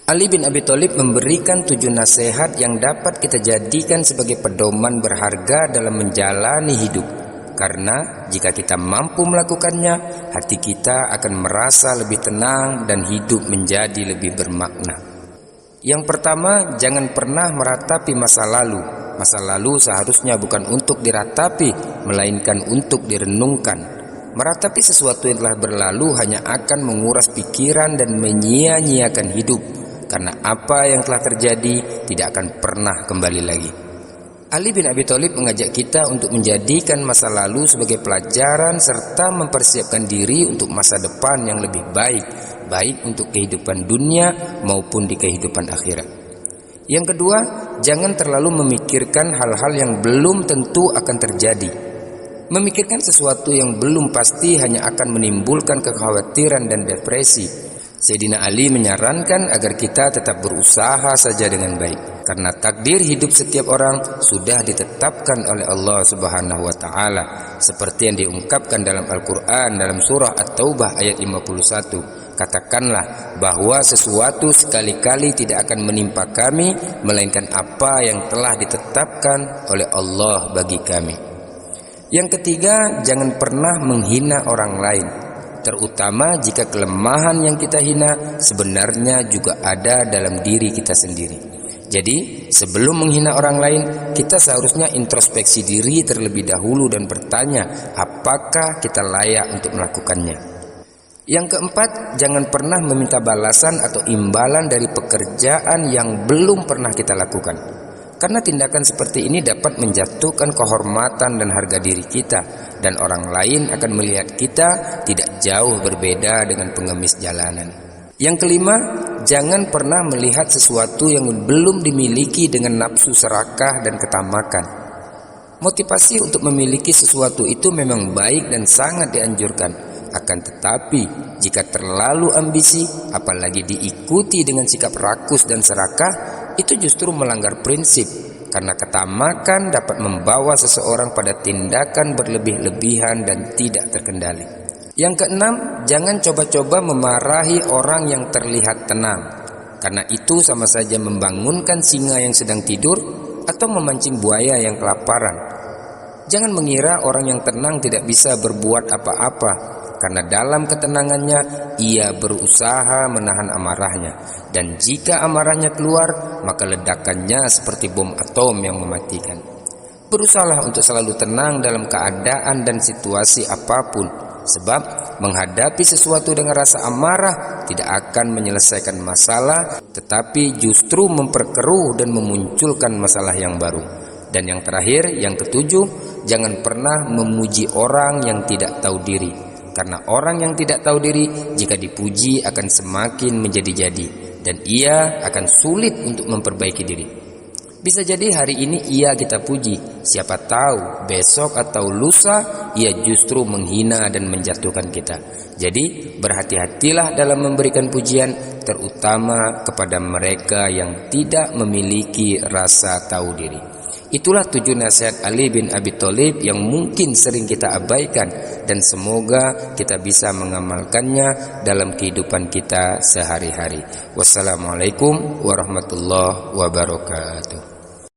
Ali bin Abi Thalib memberikan 7 nasihat yang dapat kita jadikan sebagai pedoman berharga dalam menjalani hidup. Karena jika kita mampu melakukannya, hati kita akan merasa lebih tenang dan hidup menjadi lebih bermakna. Yang pertama, jangan pernah meratapi masa lalu. Masa lalu seharusnya bukan untuk diratapi, melainkan untuk direnungkan. Meratapi sesuatu yang telah berlalu hanya akan menguras pikiran dan menyia-nyiakan hidup. Karena apa yang telah terjadi tidak akan pernah kembali lagi. Ali bin Abi Thalib mengajak kita untuk menjadikan masa lalu sebagai pelajaran serta mempersiapkan diri untuk masa depan yang lebih baik, baik untuk kehidupan dunia maupun di kehidupan akhirat. Yang kedua, jangan terlalu memikirkan hal-hal yang belum tentu akan terjadi. Memikirkan sesuatu yang belum pasti hanya akan menimbulkan kekhawatiran dan depresi. Sayyidina Ali menyarankan agar kita tetap berusaha saja dengan baik, karena takdir hidup setiap orang sudah ditetapkan oleh Allah Subhanahu wa taala, seperti yang diungkapkan dalam Al-Qur'an dalam surah At-Taubah ayat 51. Katakanlah bahwa sesuatu sekali-kali tidak akan menimpa kami melainkan apa yang telah ditetapkan oleh Allah bagi kami. Yang ketiga, jangan pernah menghina orang lain, terutama jika kelemahan yang kita hina sebenarnya juga ada dalam diri kita sendiri. Jadi, sebelum menghina orang lain, kita seharusnya introspeksi diri terlebih dahulu dan bertanya, apakah kita layak untuk melakukannya. Yang keempat, jangan pernah meminta balasan atau imbalan dari pekerjaan yang belum pernah kita lakukan. Karena tindakan seperti ini dapat menjatuhkan kehormatan dan harga diri kita, dan orang lain akan melihat kita tidak jauh berbeda dengan pengemis jalanan. Yang kelima, jangan pernah melihat sesuatu yang belum dimiliki dengan nafsu serakah dan ketamakan. Motivasi untuk memiliki sesuatu itu memang baik dan sangat dianjurkan. Akan tetapi, jika terlalu ambisi, apalagi diikuti dengan sikap rakus dan serakah, itu justru melanggar prinsip, karena ketamakan dapat membawa seseorang pada tindakan berlebih-lebihan dan tidak terkendali. Yang keenam, jangan coba-coba memarahi orang yang terlihat tenang, karena itu sama saja membangunkan singa yang sedang tidur atau memancing buaya yang kelaparan. Jangan mengira orang yang tenang tidak bisa berbuat apa-apa, karena dalam ketenangannya ia berusaha menahan amarahnya, dan jika amarahnya keluar maka ledakannya seperti bom atom yang mematikan. Berusahalah untuk selalu tenang dalam keadaan dan situasi apapun, sebab menghadapi sesuatu dengan rasa amarah tidak akan menyelesaikan masalah, tetapi justru memperkeruh dan memunculkan masalah yang baru. Dan yang terakhir, yang ketujuh, jangan pernah memuji orang yang tidak tahu diri. Karena orang yang tidak tahu diri jika dipuji akan semakin menjadi-jadi, dan ia akan sulit untuk memperbaiki diri. Bisa jadi hari ini ia kita puji, siapa tahu besok atau lusa ia justru menghina dan menjatuhkan kita. Jadi berhati-hatilah dalam memberikan pujian, terutama kepada mereka yang tidak memiliki rasa tahu diri. Itulah 7 nasihat Ali bin Abi Thalib yang mungkin sering kita abaikan, dan semoga kita bisa mengamalkannya dalam kehidupan kita sehari-hari. Wassalamualaikum warahmatullahi wabarakatuh.